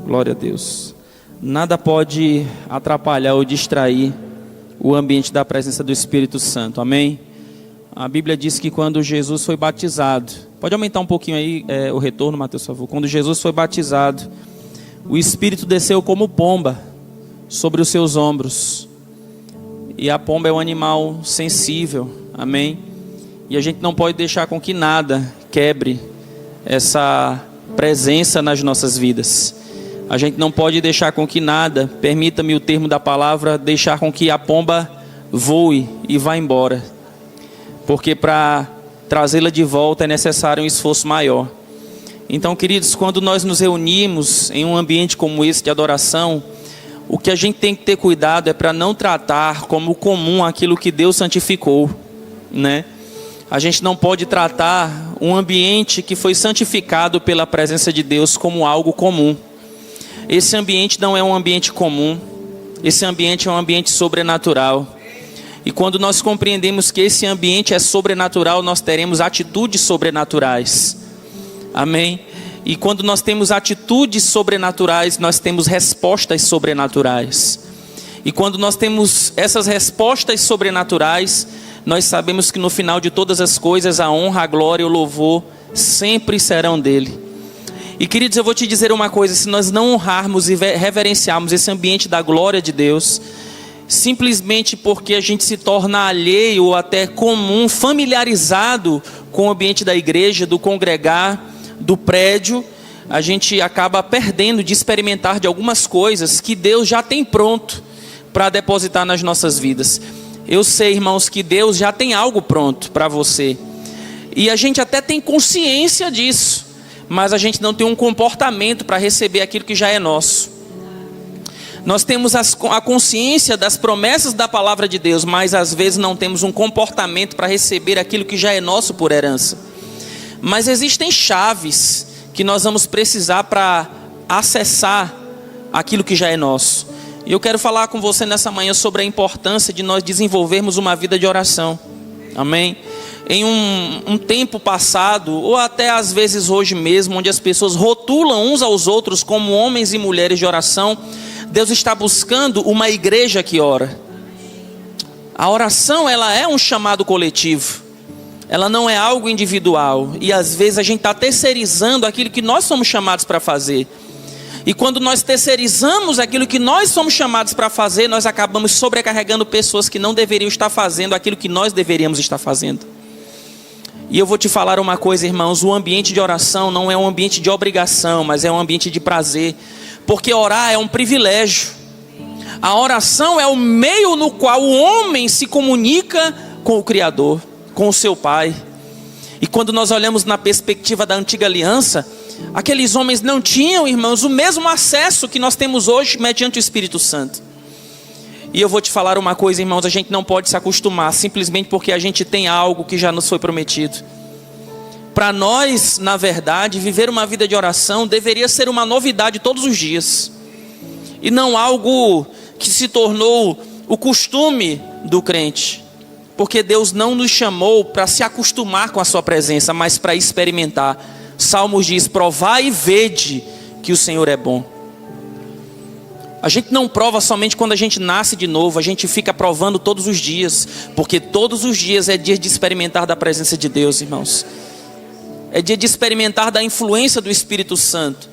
Glória a Deus. Nada pode atrapalhar ou distrair o ambiente da presença do Espírito Santo. Amém? A Bíblia diz que quando Jesus foi batizado, pode aumentar um pouquinho aí o retorno, Mateus, por favor. Quando Jesus foi batizado, o Espírito desceu como pomba sobre os seus ombros. E a pomba é um animal sensível, amém? E a gente não pode deixar com que nada quebre essa presença nas nossas vidas. A gente não pode deixar com que nada, permita-me o termo da palavra, deixar com que a pomba voe e vá embora. Porque para trazê-la de volta é necessário um esforço maior. Então, queridos, quando nós nos reunimos em um ambiente como esse de adoração, o que a gente tem que ter cuidado é para não tratar como comum aquilo que Deus santificou, né? A gente não pode tratar um ambiente que foi santificado pela presença de Deus como algo comum. Esse ambiente não é um ambiente comum. Esse ambiente é um ambiente sobrenatural. E quando nós compreendemos que esse ambiente é sobrenatural, nós teremos atitudes sobrenaturais. Amém? E quando nós temos atitudes sobrenaturais, nós temos respostas sobrenaturais. E quando nós temos essas respostas sobrenaturais, nós sabemos que no final de todas as coisas, a honra, a glória e o louvor sempre serão dele. E queridos, eu vou te dizer uma coisa: se nós não honrarmos e reverenciarmos esse ambiente da glória de Deus, simplesmente porque a gente se torna alheio ou até comum, familiarizado com o ambiente da igreja, do congregar, do prédio, a gente acaba perdendo de experimentar de algumas coisas que Deus já tem pronto para depositar nas nossas vidas. Eu sei, irmãos, que Deus já tem algo pronto para você. E a gente até tem consciência disso, mas a gente não tem um comportamento para receber aquilo que já é nosso. Nós temos a consciência das promessas da palavra de Deus, mas às vezes não temos um comportamento para receber aquilo que já é nosso por herança. Mas existem chaves que nós vamos precisar para acessar aquilo que já é nosso. E eu quero falar com você nessa manhã sobre a importância de nós desenvolvermos uma vida de oração. Amém? Em um tempo passado, ou até às vezes hoje mesmo, onde as pessoas rotulam uns aos outros como homens e mulheres de oração, Deus está buscando uma igreja que ora. A oração, ela é um chamado coletivo. Ela não é algo individual. E às vezes a gente está terceirizando aquilo que nós somos chamados para fazer. E quando nós terceirizamos aquilo que nós somos chamados para fazer, nós acabamos sobrecarregando pessoas que não deveriam estar fazendo aquilo que nós deveríamos estar fazendo. E eu vou te falar uma coisa, irmãos: o ambiente de oração não é um ambiente de obrigação, mas é um ambiente de prazer. Porque orar é um privilégio. A oração é o meio no qual o homem se comunica com o Criador, com o seu Pai. E quando nós olhamos na perspectiva da antiga aliança, aqueles homens não tinham, irmãos, o mesmo acesso que nós temos hoje mediante o Espírito Santo. E eu vou te falar uma coisa, irmãos: a gente não pode se acostumar simplesmente porque a gente tem algo que já nos foi prometido. Para nós, na verdade, viver uma vida de oração deveria ser uma novidade todos os dias, e não algo que se tornou o costume do crente. Porque Deus não nos chamou para se acostumar com a sua presença, mas para experimentar. Salmos diz: provai e vede que o Senhor é bom. A gente não prova somente quando a gente nasce de novo, a gente fica provando todos os dias, porque todos os dias é dia de experimentar da presença de Deus, irmãos. É dia de experimentar da influência do Espírito Santo.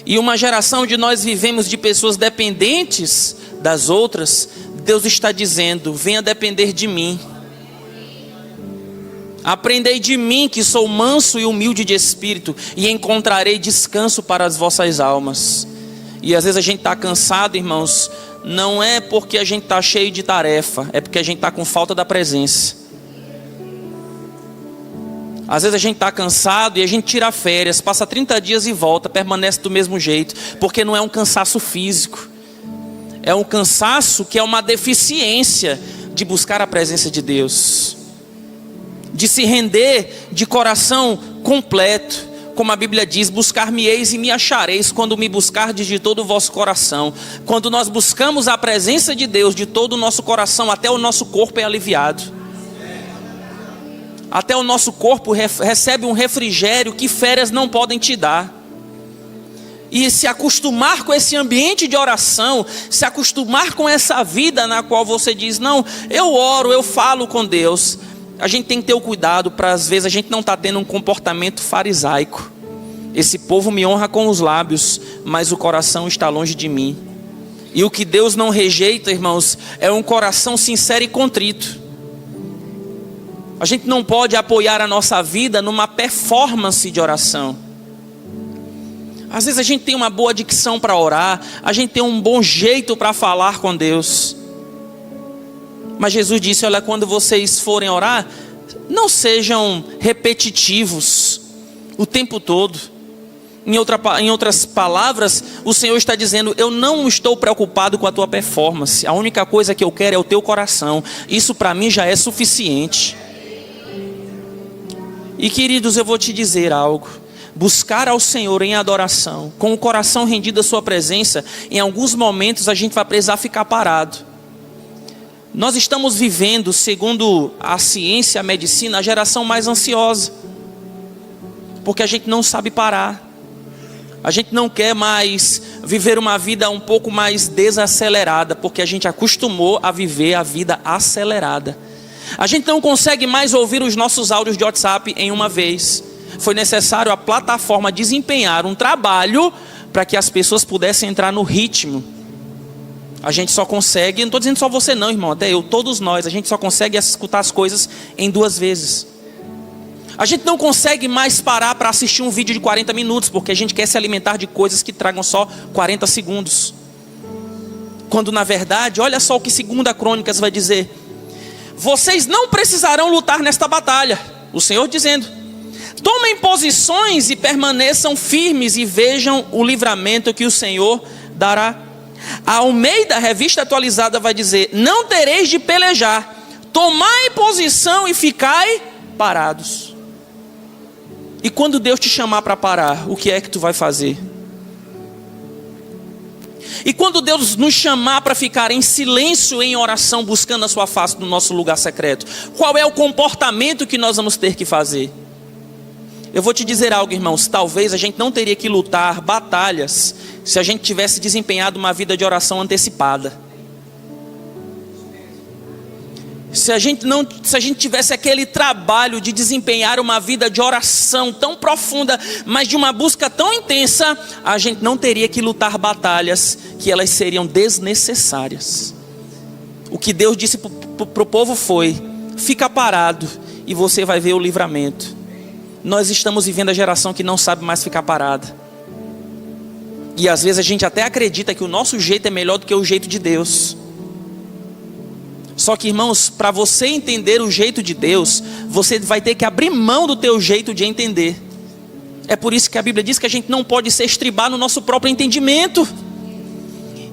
E uma geração onde nós vivemos de pessoas dependentes das outras, Deus está dizendo: venha depender de mim. Aprendei de mim, que sou manso e humilde de espírito, e encontrarei descanso para as vossas almas. E às vezes a gente está cansado, irmãos, não é porque a gente está cheio de tarefa, é porque a gente está com falta da presença. Às vezes a gente está cansado e a gente tira férias, passa 30 dias e volta, permanece do mesmo jeito, porque não é um cansaço físico. É um cansaço que é uma deficiência de buscar a presença de Deus, de se render de coração completo. Como a Bíblia diz: buscar-me-eis e me achareis quando me buscardes de todo o vosso coração. Quando nós buscamos a presença de Deus de todo o nosso coração, até o nosso corpo é aliviado. Até o nosso corpo recebe um refrigério que férias não podem te dar. e se acostumar com esse ambiente de oração, se acostumar com essa vida na qual você diz, não, eu oro, eu falo com Deus. A gente tem que ter o cuidado para às vezes a gente não estar tendo um comportamento farisaico. Esse povo me honra com os lábios, mas o coração está longe de mim. E o que Deus não rejeita, irmãos, é um coração sincero e contrito. A gente não pode apoiar a nossa vida numa performance de oração. Às vezes a gente tem uma boa dicção para orar, a gente tem um bom jeito para falar com Deus. Mas Jesus disse, olha, quando vocês forem orar, não sejam repetitivos o tempo todo. Em outras palavras, o Senhor está dizendo, eu não estou preocupado com a tua performance. A única coisa que eu quero é o teu coração. Isso para mim já é suficiente. E queridos, eu vou te dizer algo. Buscar ao Senhor em adoração, com o coração rendido à sua presença, em alguns momentos a gente vai precisar ficar parado. Nós estamos vivendo, segundo a ciência, a medicina, a geração mais ansiosa. Porque a gente não sabe parar. A gente não quer mais viver uma vida um pouco mais desacelerada, porque a gente acostumou a viver a vida acelerada. A gente não consegue mais ouvir os nossos áudios de WhatsApp em uma vez. Foi necessário a plataforma desempenhar um trabalho para que as pessoas pudessem entrar no ritmo. A gente só consegue, não estou dizendo só você não, irmão, até eu, todos nós, a gente só consegue escutar as coisas em 2 vezes. A gente não consegue mais parar para assistir um vídeo de 40 minutos, porque a gente quer se alimentar de coisas que tragam só 40 segundos. Quando na verdade, olha só o que 2 Crônicas vai dizer. Vocês não precisarão lutar nesta batalha. O Senhor dizendo. Tomem posições e permaneçam firmes e vejam o livramento que o Senhor dará. A Almeida, revista atualizada, vai dizer, não tereis de pelejar. Tomai posição e ficai parados. E quando Deus te chamar para parar, o que é que tu vai fazer? E quando Deus nos chamar para ficar em silêncio, em oração, buscando a sua face no nosso lugar secreto, qual é o comportamento que nós vamos ter que fazer? Eu vou te dizer algo, irmãos, talvez a gente não teria que lutar batalhas se a gente tivesse desempenhado uma vida de oração antecipada. Se a gente tivesse aquele trabalho de desempenhar uma vida de oração tão profunda, mas de uma busca tão intensa, a gente não teria que lutar batalhas que elas seriam desnecessárias. O que Deus disse para o povo foi, fica parado e você vai ver o livramento. Nós estamos vivendo a geração que não sabe mais ficar parada. E às vezes a gente até acredita que o nosso jeito é melhor do que o jeito de Deus. Só que, irmãos, para você entender o jeito de Deus, você vai ter que abrir mão do teu jeito de entender. É por isso que a Bíblia diz que a gente não pode se estribar no nosso próprio entendimento.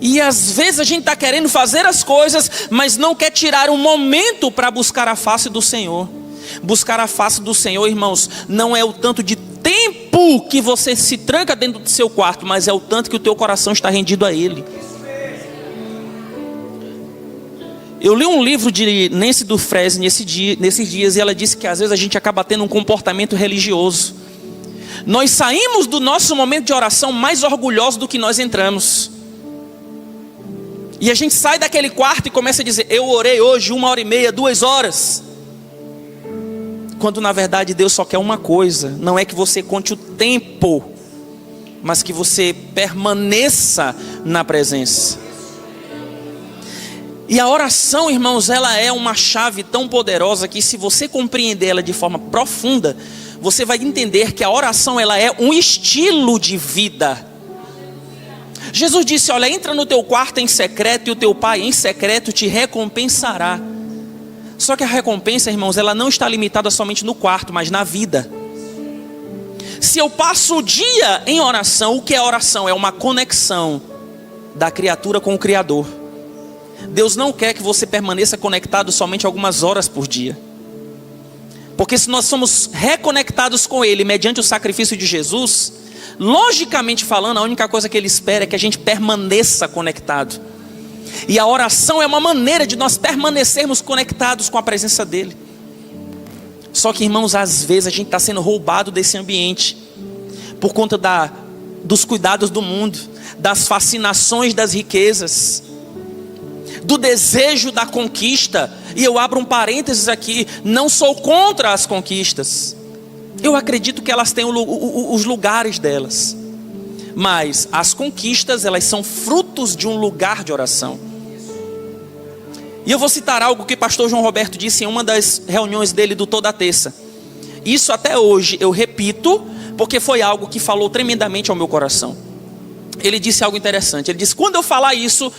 E às vezes a gente está querendo fazer as coisas, mas não quer tirar um momento para buscar a face do Senhor. Buscar a face do Senhor, irmãos, não é o tanto de tempo que você se tranca dentro do seu quarto, mas é o tanto que o teu coração está rendido a Ele. Eu li um livro de Nancy Dufresne nesses dias, e ela disse que às vezes a gente acaba tendo um comportamento religioso. Nós saímos do nosso momento de oração mais orgulhosos do que nós entramos. E a gente sai daquele quarto e começa a dizer, eu orei hoje 1h30, 2 horas. Quando na verdade Deus só quer uma coisa, não é que você conte o tempo, mas que você permaneça na presença. E a oração, irmãos, ela é uma chave tão poderosa que se você compreender ela de forma profunda, você vai entender que a oração ela é um estilo de vida. Jesus disse, olha, entra no teu quarto em secreto e o teu pai em secreto te recompensará. Só que a recompensa, irmãos, ela não está limitada somente no quarto, mas na vida. Se eu passo o dia em oração, o que é oração? É uma conexão da criatura com o Criador. Deus não quer que você permaneça conectado somente algumas horas por dia. Porque se nós somos reconectados com Ele mediante o sacrifício de Jesus, logicamente falando, a única coisa que Ele espera é que a gente permaneça conectado. E a oração é uma maneira de nós permanecermos conectados com a presença dEle. Só que, irmãos, às vezes a gente está sendo roubado desse ambiente por conta da dos cuidados do mundo, das fascinações das riquezas, do desejo da conquista. E eu abro um parênteses aqui, não sou contra as conquistas, eu acredito que elas têm os lugares delas, mas as conquistas, elas são frutos de um lugar de oração. E eu vou citar algo que o pastor João Roberto disse em uma das reuniões dele do Toda Terça. Isso até hoje eu repito, porque foi algo que falou tremendamente ao meu coração. Ele disse algo interessante. Ele disse: quando eu falar isso,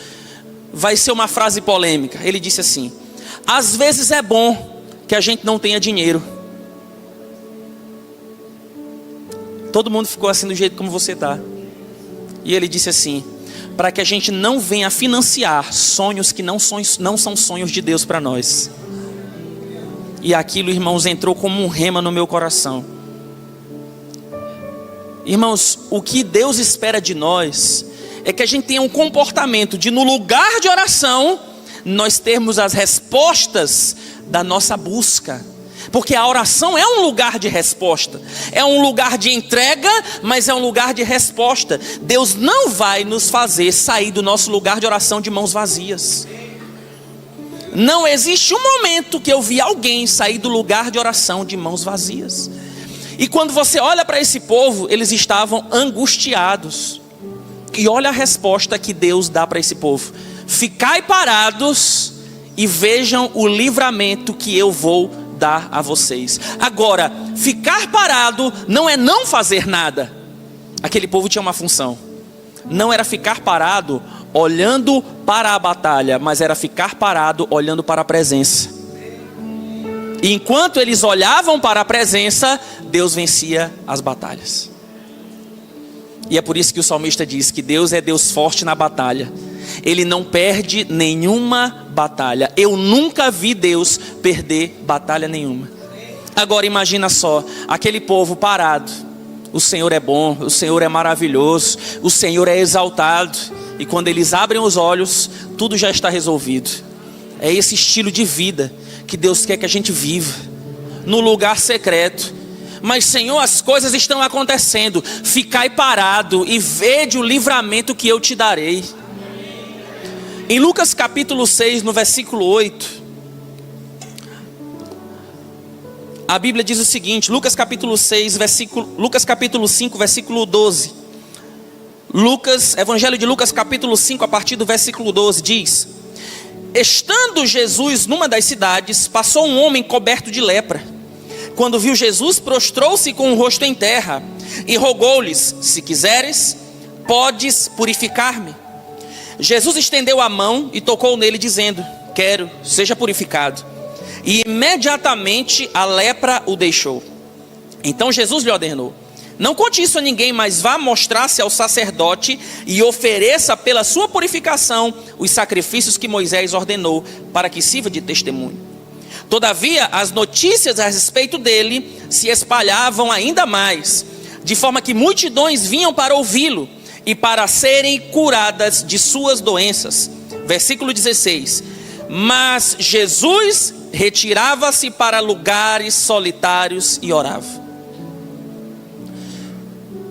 vai ser uma frase polêmica. Ele disse assim: às vezes é bom que a gente não tenha dinheiro. Todo mundo ficou assim do jeito como você está. E ele disse assim: para que a gente não venha financiar sonhos que não são sonhos de Deus para nós. E aquilo, irmãos, entrou como um rema no meu coração. Irmãos, o que Deus espera de nós é que a gente tenha um comportamento de, no lugar de oração, nós termos as respostas da nossa busca. Porque a oração é um lugar de resposta, é um lugar de entrega, mas é um lugar de resposta. Deus não vai nos fazer sair do nosso lugar de oração de mãos vazias. Não existe um momento que eu vi alguém sair do lugar de oração de mãos vazias. E quando você olha para esse povo, eles estavam angustiados. E olha a resposta que Deus dá para esse povo: ficai parados e vejam o livramento que eu vou dar a vocês. Agora, ficar parado não é não fazer nada. Aquele povo tinha uma função. Não era ficar parado olhando para a batalha, mas era ficar parado olhando para a presença. E enquanto eles olhavam para a presença, Deus vencia as batalhas. E é por isso que o salmista diz que Deus é Deus forte na batalha. Ele não perde nenhuma batalha. Eu nunca vi Deus perder batalha nenhuma. Agora imagina só, aquele povo parado. O Senhor é bom, o Senhor é maravilhoso, o Senhor é exaltado. E quando eles abrem os olhos, tudo já está resolvido. É esse estilo de vida que Deus quer que a gente viva, no lugar secreto. Mas Senhor, as coisas estão acontecendo. Ficai parado e vede o livramento que eu te darei. Em Lucas capítulo 6, no versículo 8, a Bíblia diz o seguinte: Lucas capítulo 5, versículo 12. Evangelho de Lucas capítulo 5, a partir do versículo 12, diz: estando Jesus numa das cidades, passou um homem coberto de lepra. Quando viu Jesus, prostrou-se com o rosto em terra e rogou-lhes: se quiseres, podes purificar-me. Jesus estendeu a mão e tocou nele, dizendo: quero, seja purificado. E imediatamente a lepra o deixou. Então Jesus lhe ordenou: não conte isso a ninguém, mas vá mostrar-se ao sacerdote e ofereça pela sua purificação os sacrifícios que Moisés ordenou, para que sirva de testemunho. Todavia, as notícias a respeito dele se espalhavam ainda mais, de forma que multidões vinham para ouvi-lo e para serem curadas de suas doenças. Versículo 16. Mas Jesus retirava-se para lugares solitários e orava.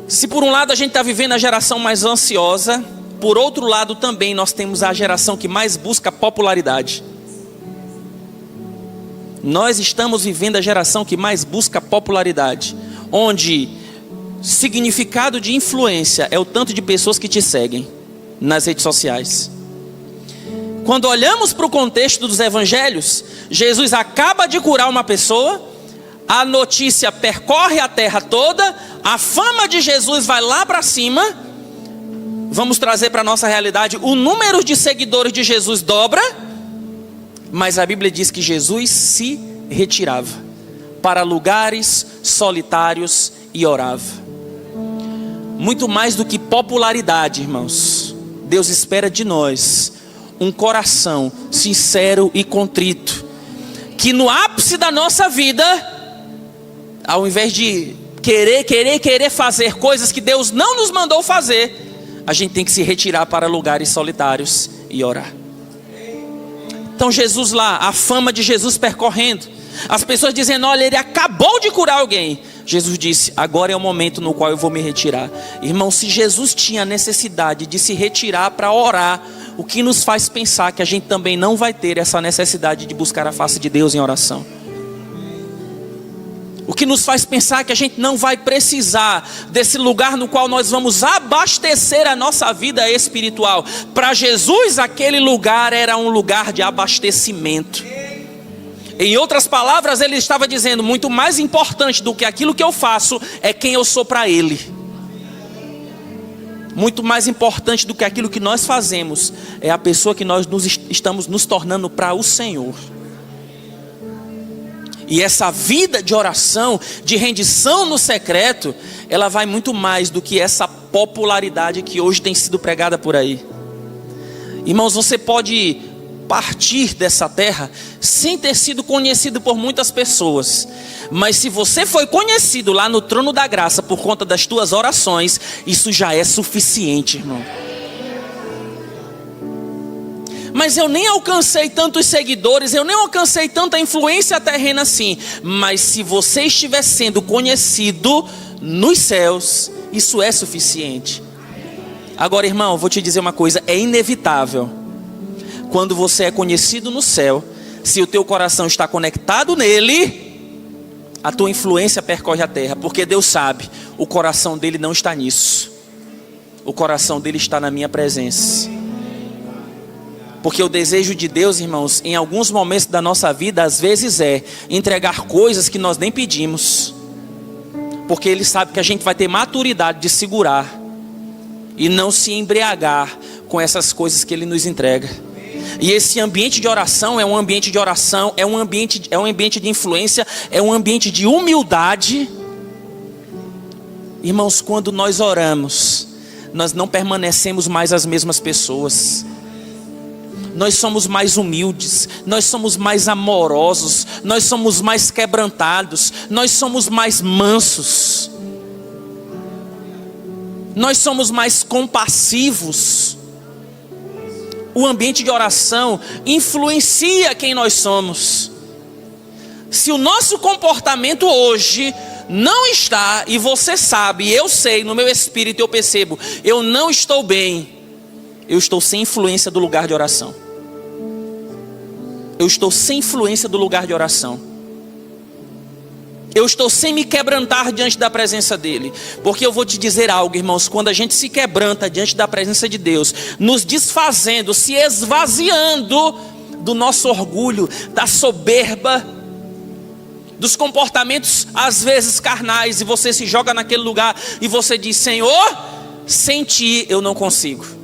Se por um lado a gente está vivendo a geração mais ansiosa, por outro lado também nós temos a geração que mais busca popularidade. Nós estamos vivendo a geração que mais busca popularidade, onde significado de influência é o tanto de pessoas que te seguem nas redes sociais. Quando olhamos para o contexto dos evangelhos, Jesus acaba de curar uma pessoa, a notícia percorre a terra toda, a fama de Jesus vai lá para cima. Vamos trazer para a nossa realidade: o número de seguidores de Jesus dobra, mas a Bíblia diz que Jesus se retirava para lugares solitários e orava. Muito mais do que popularidade, irmãos, Deus espera de nós um coração sincero e contrito, que no ápice da nossa vida, ao invés de querer fazer coisas que Deus não nos mandou fazer, a gente tem que se retirar para lugares solitários e orar. Então Jesus lá, a fama de Jesus percorrendo, as pessoas dizendo: olha, ele acabou de curar alguém. Jesus disse: agora é o momento no qual eu vou me retirar. Irmão, se Jesus tinha necessidade de se retirar para orar, o que nos faz pensar que a gente também não vai ter essa necessidade de buscar a face de Deus em oração? O que nos faz pensar que a gente não vai precisar desse lugar no qual nós vamos abastecer a nossa vida espiritual? Para Jesus, aquele lugar era um lugar de abastecimento. Em outras palavras, ele estava dizendo: muito mais importante do que aquilo que eu faço é quem eu sou para Ele. Muito mais importante do que aquilo que nós fazemos é a pessoa que nós estamos nos tornando para o Senhor. E essa vida de oração, de rendição no secreto, ela vai muito mais do que essa popularidade que hoje tem sido pregada por aí. Irmãos, você pode partir dessa terra sem ter sido conhecido por muitas pessoas, mas se você foi conhecido lá no trono da graça por conta das tuas orações, isso já é suficiente, irmão. Mas eu nem alcancei tantos seguidores, eu nem alcancei tanta influência terrena assim. Mas se você estiver sendo conhecido nos céus, isso é suficiente. Agora, irmão, vou te dizer uma coisa: é inevitável. Quando você é conhecido no céu, se o teu coração está conectado nele, a tua influência percorre a terra. Porque Deus sabe, o coração dele não está nisso. O coração dele está na minha presença. Porque o desejo de Deus, irmãos, em alguns momentos da nossa vida, às vezes é entregar coisas que nós nem pedimos. Porque Ele sabe que a gente vai ter maturidade de segurar e não se embriagar com essas coisas que Ele nos entrega. E esse ambiente de oração é um ambiente de oração, é um ambiente de influência, é um ambiente de humildade. Irmãos, quando nós oramos, nós não permanecemos mais as mesmas pessoas. Nós somos mais humildes, nós somos mais amorosos, nós somos mais quebrantados, nós somos mais mansos, nós somos mais compassivos. O ambiente de oração influencia quem nós somos. Se o nosso comportamento hoje não está, e você sabe, eu sei, no meu espírito eu percebo, eu não estou bem, eu estou sem influência do lugar de oração. Eu estou sem influência do lugar de oração. Eu estou sem me quebrantar diante da presença dEle. Porque eu vou te dizer algo, irmãos: quando a gente se quebranta diante da presença de Deus, nos desfazendo, se esvaziando do nosso orgulho, da soberba, dos comportamentos às vezes carnais, e você se joga naquele lugar e você diz: Senhor, sem Ti eu não consigo.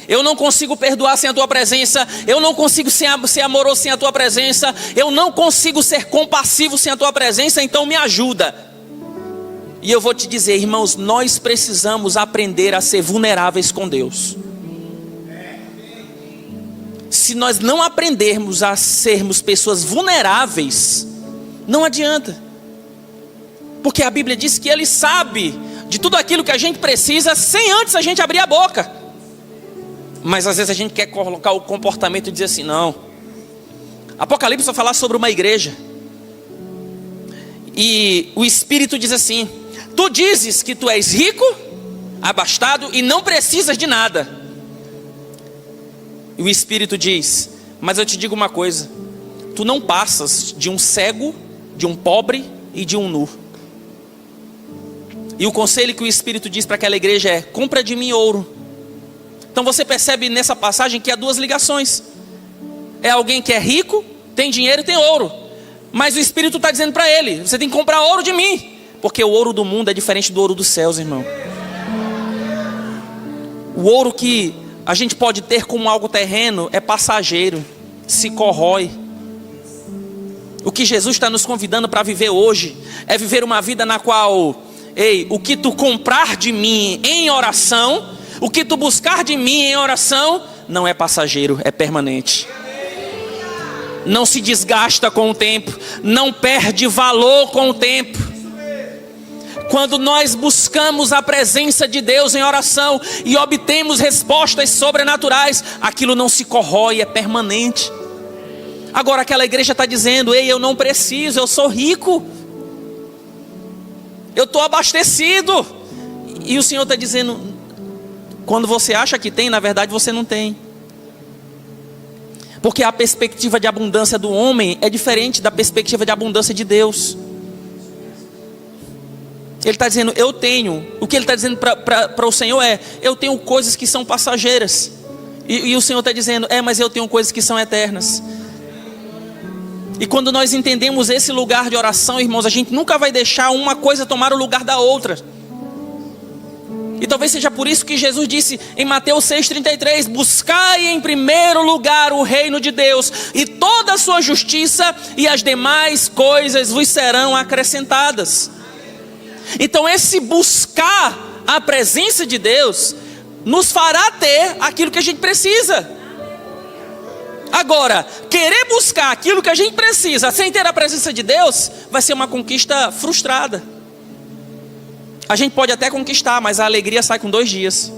Eu não consigo perdoar sem a Tua presença. Eu não consigo ser amoroso sem a Tua presença. Eu não consigo ser compassivo sem a Tua presença. Então me ajuda. E eu vou te dizer, irmãos, nós precisamos aprender a ser vulneráveis com Deus. Se nós não aprendermos a sermos pessoas vulneráveis, não adianta. Porque a Bíblia diz que Ele sabe de tudo aquilo que a gente precisa sem antes a gente abrir a boca. Mas às vezes a gente quer colocar o comportamento e dizer assim: não. Apocalipse vai falar sobre uma igreja. E o Espírito diz assim: tu dizes que tu és rico, abastado e não precisas de nada. E o Espírito diz: mas eu te digo uma coisa, tu não passas de um cego, de um pobre e de um nu. E o conselho que o Espírito diz para aquela igreja é: compra de mim ouro. Então você percebe nessa passagem que há duas ligações. É alguém que é rico, tem dinheiro e tem ouro. Mas o Espírito está dizendo para ele: você tem que comprar ouro de mim. Porque o ouro do mundo é diferente do ouro dos céus, irmão. O ouro que a gente pode ter como algo terreno é passageiro, se corrói. O que Jesus está nos convidando para viver hoje é viver uma vida na qual, o que tu comprar de mim em oração, o que tu buscar de mim em oração, não é passageiro, é permanente. Não se desgasta com o tempo, não perde valor com o tempo. Quando nós buscamos a presença de Deus em oração e obtemos respostas sobrenaturais, aquilo não se corrói, é permanente. Agora aquela igreja está dizendo: ei, eu não preciso, eu sou rico. eu estou abastecido. E o Senhor está dizendo, quando você acha que tem, na verdade você não tem. Porque a perspectiva de abundância do homem é diferente da perspectiva de abundância de Deus. Ele está dizendo, eu tenho. O que ele está dizendo para o Senhor é, eu tenho coisas que são passageiras. E o Senhor está dizendo, mas eu tenho coisas que são eternas. E quando nós entendemos esse lugar de oração, irmãos, a gente nunca vai deixar uma coisa tomar o lugar da outra. E talvez seja por isso que Jesus disse em Mateus 6,33, buscai em primeiro lugar o reino de Deus, e toda a sua justiça, e as demais coisas vos serão acrescentadas. Então esse buscar a presença de Deus nos fará ter aquilo que a gente precisa. Agora, querer buscar aquilo que a gente precisa sem ter a presença de Deus vai ser uma conquista frustrada. A gente pode até conquistar, mas a alegria sai com 2 dias.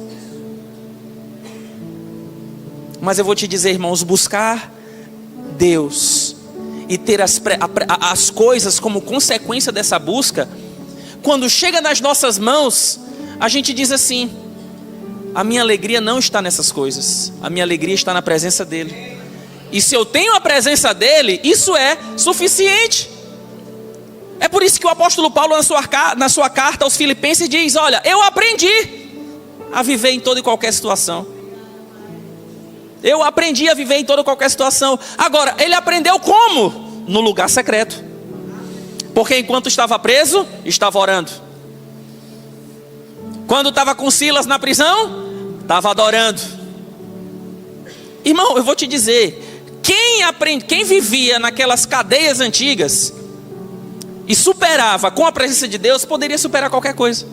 Mas eu vou te dizer, irmãos, buscar Deus e ter as coisas como consequência dessa busca, quando chega nas nossas mãos, a gente diz assim, a minha alegria não está nessas coisas, a minha alegria está na presença dEle. E se eu tenho a presença dEle, isso é suficiente. É por isso que o apóstolo Paulo na sua carta aos Filipenses diz, olha, eu aprendi a viver em toda e qualquer situação. Eu aprendi a viver em toda e qualquer situação. Agora, ele aprendeu como? No lugar secreto. Porque enquanto estava preso, estava orando. Quando estava com Silas na prisão, estava adorando. Irmão, eu vou te dizer, quem vivia naquelas cadeias antigas e superava com a presença de Deus, poderia superar qualquer coisa.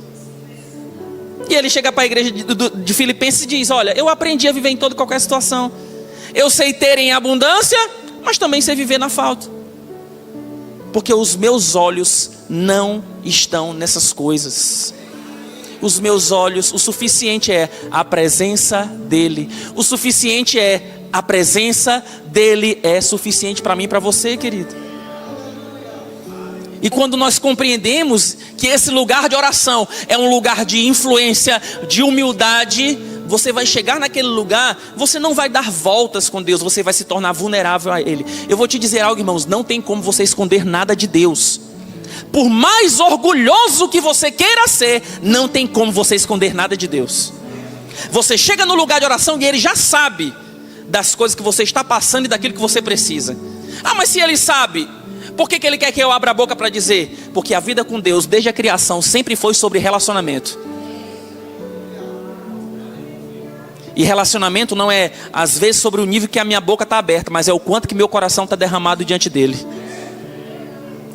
E ele chega para a igreja de Filipenses e diz, olha, eu aprendi a viver em toda e qualquer situação. Eu sei ter em abundância, mas também sei viver na falta. Porque os meus olhos não estão nessas coisas. Os meus olhos, o suficiente é a presença dEle. O suficiente é a presença dEle é suficiente para mim e para você, querido. E quando nós compreendemos que esse lugar de oração é um lugar de influência, de humildade, você vai chegar naquele lugar, você não vai dar voltas com Deus, você vai se tornar vulnerável a Ele. Eu vou te dizer algo, irmãos, não tem como você esconder nada de Deus. Por mais orgulhoso que você queira ser, não tem como você esconder nada de Deus. Você chega no lugar de oração e Ele já sabe das coisas que você está passando e daquilo que você precisa. Mas se Ele sabe, por que Ele quer que eu abra a boca para dizer? Porque a vida com Deus, desde a criação, sempre foi sobre relacionamento. E relacionamento não é, às vezes, sobre o nível que a minha boca está aberta, mas é o quanto que meu coração está derramado diante dEle.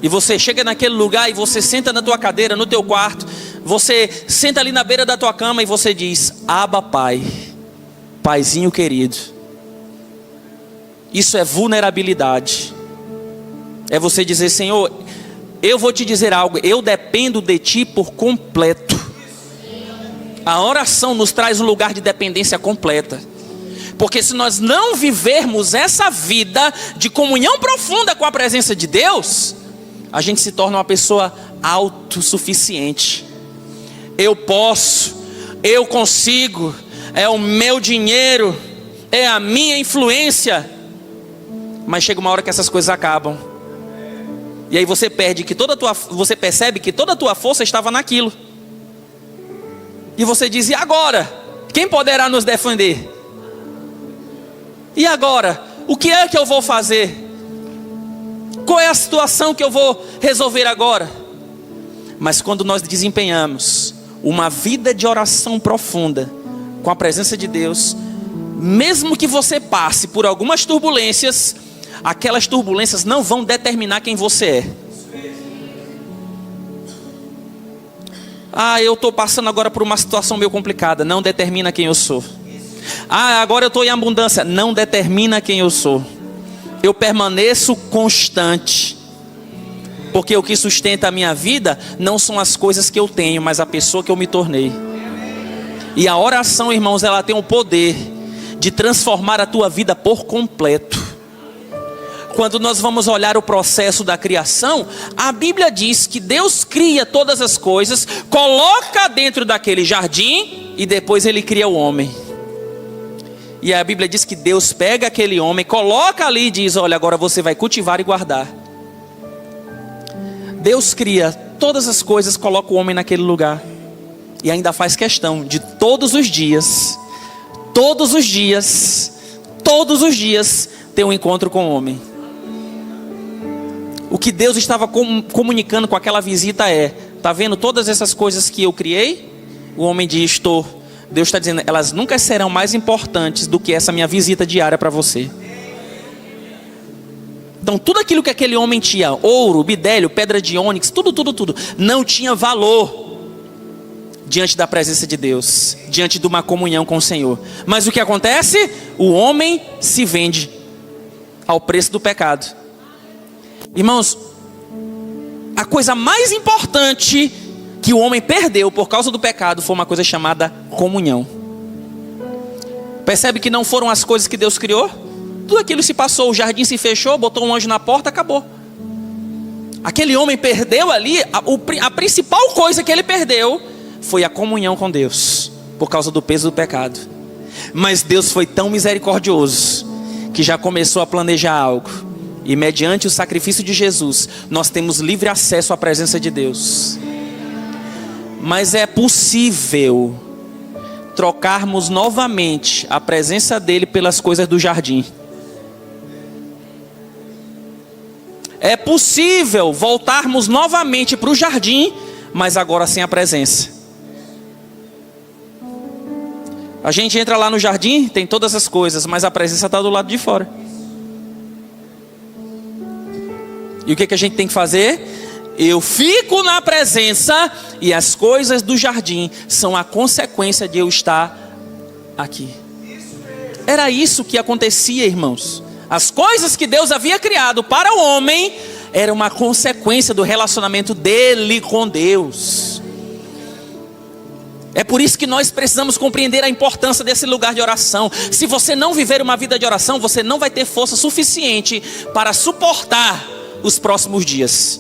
E você chega naquele lugar e você senta na tua cadeira, no teu quarto, você senta ali na beira da tua cama e você diz, Abba Pai, Paizinho querido. Isso é vulnerabilidade. É você dizer, Senhor, eu vou te dizer algo, eu dependo de Ti por completo. A oração nos traz um lugar de dependência completa. Porque se nós não vivermos essa vida de comunhão profunda com a presença de Deus, a gente se torna uma pessoa autossuficiente. Eu posso, eu consigo, é o meu dinheiro, é a minha influência. Mas chega uma hora que essas coisas acabam. E aí você percebe que toda a tua força estava naquilo. E você diz, e agora? Quem poderá nos defender? E agora? O que é que eu vou fazer? Qual é a situação que eu vou resolver agora? Mas quando nós desempenhamos uma vida de oração profunda, com a presença de Deus, mesmo que você passe por algumas turbulências, aquelas turbulências não vão determinar quem você é. Eu estou passando agora por uma situação meio complicada. Não determina quem eu sou. Agora eu estou em abundância. Não determina quem eu sou. Eu permaneço constante. Porque o que sustenta a minha vida não são as coisas que eu tenho, mas a pessoa que eu me tornei. E a oração, irmãos, ela tem o poder de transformar a tua vida por completo. quando nós vamos olhar o processo da criação, a Bíblia diz que Deus cria todas as coisas, coloca dentro daquele jardim e depois ele cria o homem. E a Bíblia diz que Deus pega aquele homem, coloca ali e diz: olha, agora você vai cultivar e guardar. Deus cria todas as coisas, coloca o homem naquele lugar. E ainda faz questão de todos os dias ter um encontro com o homem. O que Deus estava comunicando com aquela visita é: está vendo todas essas coisas que eu criei? O homem diz: estou. Deus está dizendo: elas nunca serão mais importantes do que essa minha visita diária para você. Então tudo aquilo que aquele homem tinha, ouro, bidélio, pedra de ônix, tudo, não tinha valor diante da presença de Deus, diante de uma comunhão com o Senhor. Mas o que acontece? O homem se vende ao preço do pecado. Irmãos, a coisa mais importante que o homem perdeu por causa do pecado foi uma coisa chamada comunhão. Percebe que não foram as coisas que Deus criou? Tudo aquilo se passou, o jardim se fechou, botou um anjo na porta, acabou. Aquele homem perdeu ali, a principal coisa que ele perdeu foi a comunhão com Deus, por causa do peso do pecado. Mas Deus foi tão misericordioso que já começou a planejar algo. E mediante o sacrifício de Jesus, nós temos livre acesso à presença de Deus. Mas é possível trocarmos novamente a presença dele pelas coisas do jardim. É possível voltarmos novamente para o jardim, mas agora sem a presença. A gente entra lá no jardim, tem todas as coisas, mas a presença está do lado de fora. E o que a gente tem que fazer? Eu fico na presença, e as coisas do jardim são a consequência de eu estar aqui. Era isso que acontecia, irmãos. As coisas que Deus havia criado para o homem era uma consequência do relacionamento dele com Deus. É por isso que nós precisamos compreender a importância desse lugar de oração. Se você não viver uma vida de oração, você não vai ter força suficiente para suportar os próximos dias.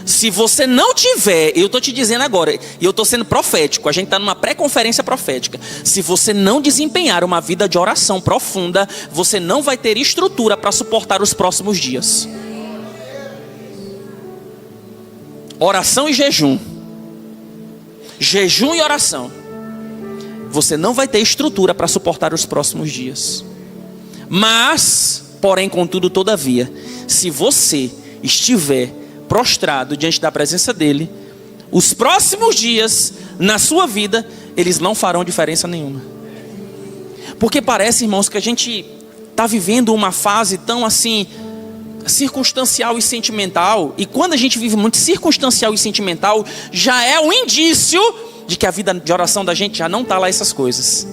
Se você não tiver, eu estou te dizendo agora, e eu estou sendo profético, a gente está numa pré-conferência profética. Se você não desempenhar uma vida de oração profunda, você não vai ter estrutura para suportar os próximos dias. Oração e jejum. Jejum e oração. Você não vai ter estrutura para suportar os próximos dias. Mas, porém, contudo, todavia, se você estiver prostrado diante da presença dele, os próximos dias na sua vida, eles não farão diferença nenhuma. Porque parece, irmãos, que a gente está vivendo uma fase tão assim, circunstancial e sentimental. E quando a gente vive muito circunstancial e sentimental, já é um indício de que a vida de oração da gente já não está lá essas coisas.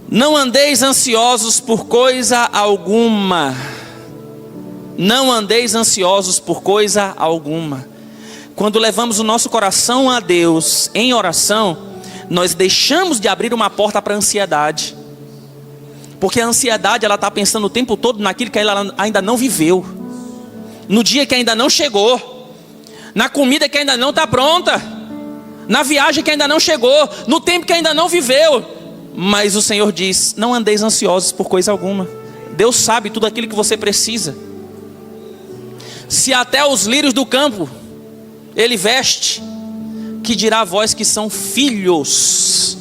Não andeis ansiosos por coisa alguma. Não andeis ansiosos por coisa alguma. Quando levamos o nosso coração a Deus em oração, nós deixamos de abrir uma porta para a ansiedade. Porque a ansiedade, ela está pensando o tempo todo naquilo que ela ainda não viveu, no dia que ainda não chegou, na comida que ainda não está pronta, na viagem que ainda não chegou, no tempo que ainda não viveu. Mas o Senhor diz: não andeis ansiosos por coisa alguma. Deus sabe tudo aquilo que você precisa. Se até os lírios do campo Ele veste, que dirá vós que são filhos.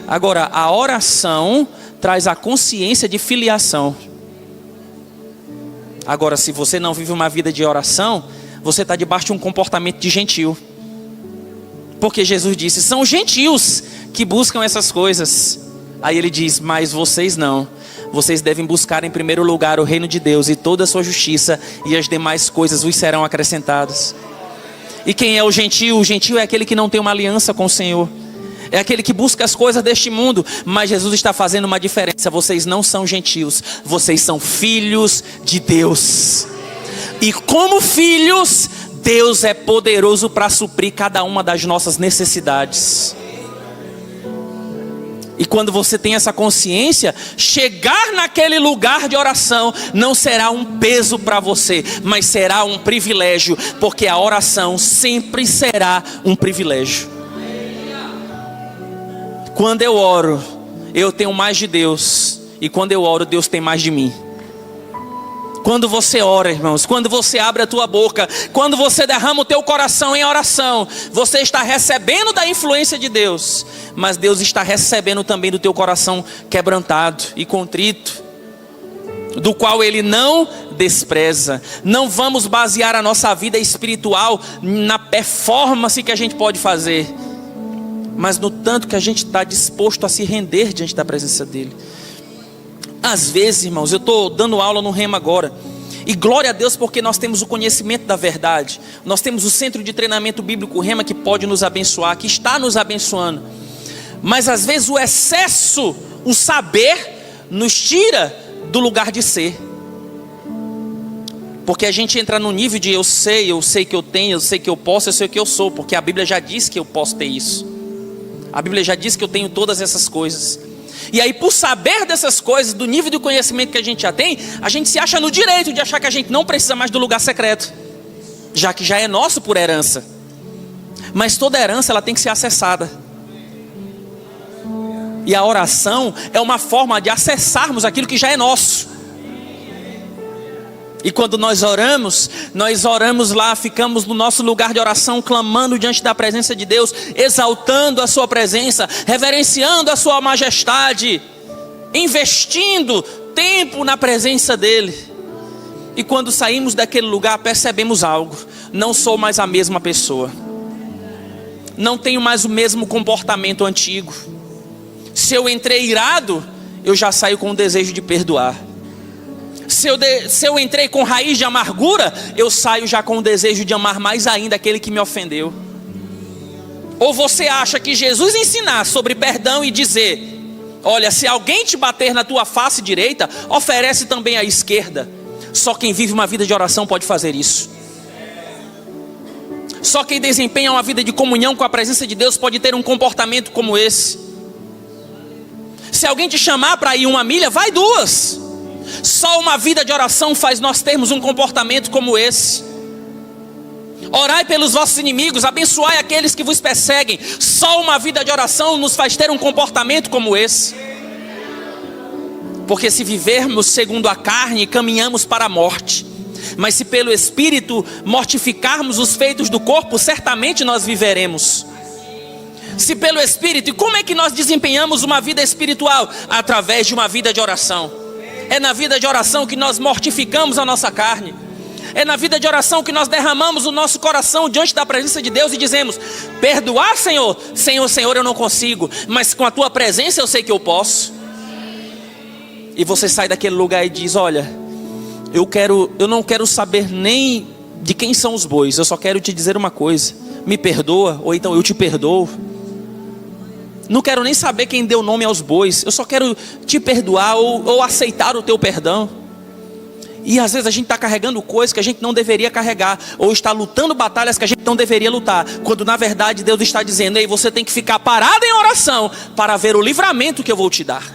Agora, a oração traz a consciência de filiação. Agora, se você não vive uma vida de oração, você está debaixo de um comportamento de gentil. Porque Jesus disse: são gentios que buscam essas coisas. Aí ele diz: mas vocês não. Vocês devem buscar em primeiro lugar o reino de Deus e toda a sua justiça, e as demais coisas vos serão acrescentadas. E quem é o gentio? O gentio é aquele que não tem uma aliança com o Senhor. É aquele que busca as coisas deste mundo. Mas Jesus está fazendo uma diferença. Vocês não são gentios, vocês são filhos de Deus. E como filhos, Deus é poderoso para suprir cada uma das nossas necessidades. E quando você tem essa consciência, chegar naquele lugar de oração não será um peso para você, mas será um privilégio, porque a oração sempre será um privilégio. Quando eu oro, eu tenho mais de Deus, e quando eu oro, Deus tem mais de mim. Quando você ora, irmãos, quando você abre a tua boca, quando você derrama o teu coração em oração, você está recebendo da influência de Deus, mas Deus está recebendo também do teu coração quebrantado e contrito, do qual Ele não despreza. Não vamos basear a nossa vida espiritual na performance que a gente pode fazer, mas no tanto que a gente está disposto a se render diante da presença dEle. Às vezes, irmãos, eu estou dando aula no Rema agora, e glória a Deus porque nós temos o conhecimento da verdade. Nós temos o Centro de Treinamento Bíblico Rema, que pode nos abençoar, que está nos abençoando. Mas às vezes o excesso, o saber, nos tira do lugar de ser. Porque a gente entra no nível de eu sei que eu tenho, eu sei que eu posso, eu sei o que eu sou, porque a Bíblia já diz que eu posso ter isso. A Bíblia já diz que eu tenho todas essas coisas. E aí, por saber dessas coisas, do nível de conhecimento que a gente já tem, a gente se acha no direito de achar que a gente não precisa mais do lugar secreto, já que já é nosso por herança. Mas toda herança, ela tem que ser acessada. E a oração é uma forma de acessarmos aquilo que já é nosso. E quando nós oramos lá, ficamos no nosso lugar de oração, clamando diante da presença de Deus, exaltando a sua presença, reverenciando a sua majestade, investindo tempo na presença dEle. E quando saímos daquele lugar, percebemos algo: não sou mais a mesma pessoa, não tenho mais o mesmo comportamento antigo. Se eu entrei irado, eu já saio com o desejo de perdoar. Se eu entrei com raiz de amargura, eu saio já com o desejo de amar mais ainda aquele que me ofendeu. Ou você acha que Jesus ensinar sobre perdão e dizer: olha, se alguém te bater na tua face direita, oferece também a esquerda. Só quem vive uma vida de oração pode fazer isso. Só quem desempenha uma vida de comunhão com a presença de Deus pode ter um comportamento como esse. Se alguém te chamar para ir 1 milha, vai 2. Só uma vida de oração faz nós termos um comportamento como esse. Orai pelos vossos inimigos, abençoai aqueles que vos perseguem. Só uma vida de oração nos faz ter um comportamento como esse. Porque se vivermos segundo a carne, caminhamos para a morte. Mas se pelo Espírito mortificarmos os feitos do corpo, certamente nós viveremos. Se pelo Espírito, e como é que nós desempenhamos uma vida espiritual? Através de uma vida de oração. É na vida de oração que nós mortificamos a nossa carne. É na vida de oração que nós derramamos o nosso coração diante da presença de Deus e dizemos: perdoar, Senhor, Senhor, eu não consigo, mas com a tua presença eu sei que eu posso. E você sai daquele lugar e diz: olha, eu não quero saber nem de quem são os bois, eu só quero te dizer uma coisa: me perdoa, ou então eu te perdoo. Não quero nem saber quem deu nome aos bois, eu só quero te perdoar ou aceitar o teu perdão. E às vezes a gente está carregando coisas que a gente não deveria carregar, ou está lutando batalhas que a gente não deveria lutar, quando na verdade Deus está dizendo: ei, você tem que ficar parado em oração para ver o livramento que eu vou te dar.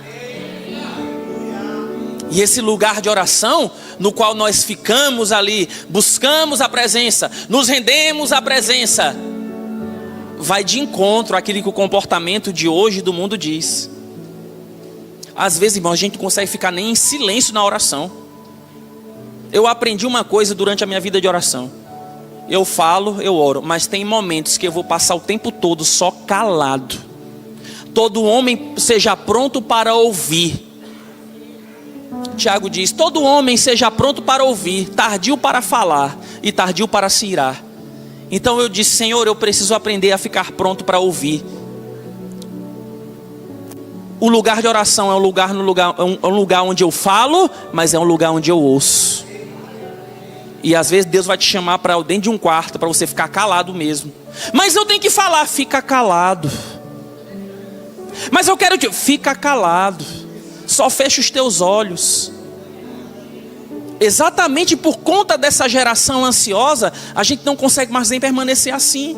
E esse lugar de oração, no qual nós ficamos ali, buscamos a presença, nos rendemos à presença, vai de encontro àquilo que o comportamento de hoje do mundo diz. Às vezes, irmão, a gente não consegue ficar nem em silêncio na oração. Eu aprendi uma coisa durante a minha vida de oração: eu falo, eu oro, mas tem momentos que eu vou passar o tempo todo só calado. Todo homem seja pronto para ouvir. Tiago diz: todo homem seja pronto para ouvir, tardio para falar e tardio para se irar. Então eu disse: Senhor, eu preciso aprender a ficar pronto para ouvir. O lugar de oração é um lugar onde eu falo, mas é um lugar onde eu ouço. E às vezes Deus vai te chamar para dentro de um quarto, para você ficar calado mesmo. Mas eu tenho que falar. Fica calado. Mas eu quero fica calado. Só fecha os teus olhos. Exatamente por conta dessa geração ansiosa, a gente não consegue mais nem permanecer assim.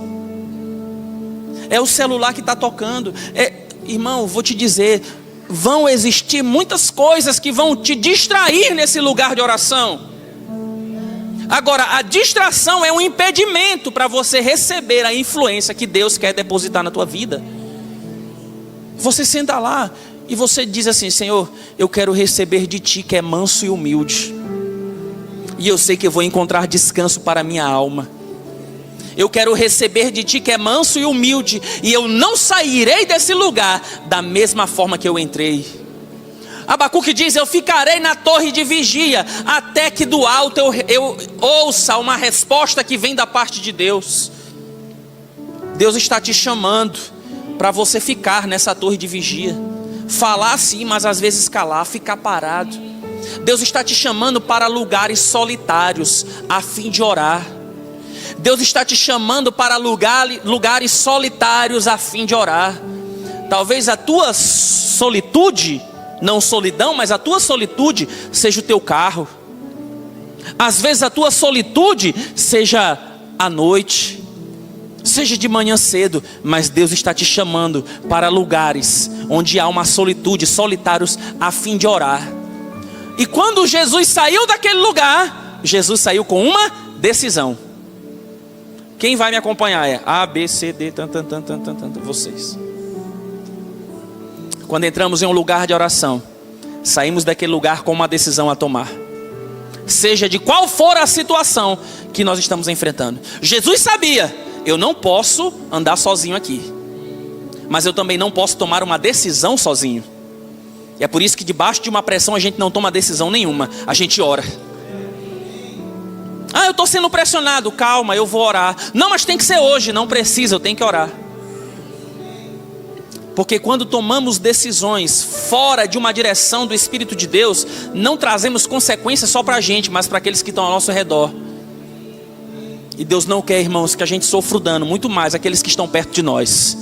É o celular que está tocando. irmão, vou te dizer, vão existir muitas coisas que vão te distrair nesse lugar de oração. Agora, a distração é um impedimento para você receber a influência que Deus quer depositar na tua vida. Você senta lá e você diz assim: Senhor, eu quero receber de Ti que é manso e humilde, e eu sei que eu vou encontrar descanso para a minha alma. Eu quero receber de Ti que é manso e humilde, e eu não sairei desse lugar da mesma forma que eu entrei. Abacuque diz: eu ficarei na torre de vigia, até que do alto eu ouça uma resposta que vem da parte de Deus. Deus está te chamando para você ficar nessa torre de vigia. Falar sim, mas às vezes calar, ficar parado. Deus está te chamando para lugares solitários, a fim de orar. Deus está te chamando para lugares solitários, a fim de orar. Talvez a tua solitude, não solidão, mas a tua solitude seja o teu carro. Às vezes a tua solitude seja à noite, seja de manhã cedo, mas Deus está te chamando para lugares onde há uma solitude, solitários, a fim de orar. E quando Jesus saiu daquele lugar, Jesus saiu com uma decisão. Quem vai me acompanhar é A, B, C, D, vocês. Quando entramos em um lugar de oração, saímos daquele lugar com uma decisão a tomar, seja de qual for a situação que nós estamos enfrentando. Jesus sabia: eu não posso andar sozinho aqui, mas eu também não posso tomar uma decisão sozinho. E é por isso que debaixo de uma pressão a gente não toma decisão nenhuma, a gente ora. Eu estou sendo pressionado, calma, eu vou orar. Não, mas tem que ser hoje. Não precisa, eu tenho que orar. Porque quando tomamos decisões fora de uma direção do Espírito de Deus, não trazemos consequências só para a gente, mas para aqueles que estão ao nosso redor. E Deus não quer, irmãos, que a gente sofra o dano, muito mais aqueles que estão perto de nós.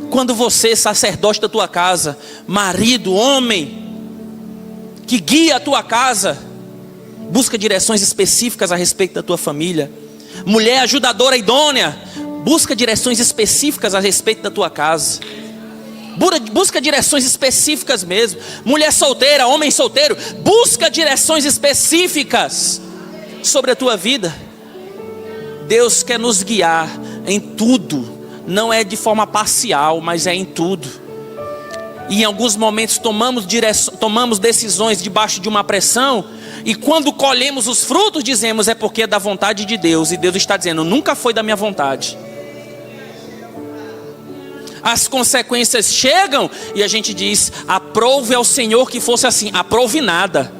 Quando você, sacerdote da tua casa, marido, homem, que guia a tua casa, busca direções específicas a respeito da tua família. Mulher ajudadora idônea, busca direções específicas a respeito da tua casa. Busca direções específicas mesmo. Mulher solteira, homem solteiro, busca direções específicas sobre a tua vida. Deus quer nos guiar em tudo. Não é de forma parcial, mas é em tudo. E em alguns momentos tomamos decisões debaixo de uma pressão, e quando colhemos os frutos dizemos: é porque é da vontade de Deus. E Deus está dizendo: nunca foi da minha vontade. As consequências chegam e a gente diz: aprove ao Senhor que fosse assim. Aprove nada.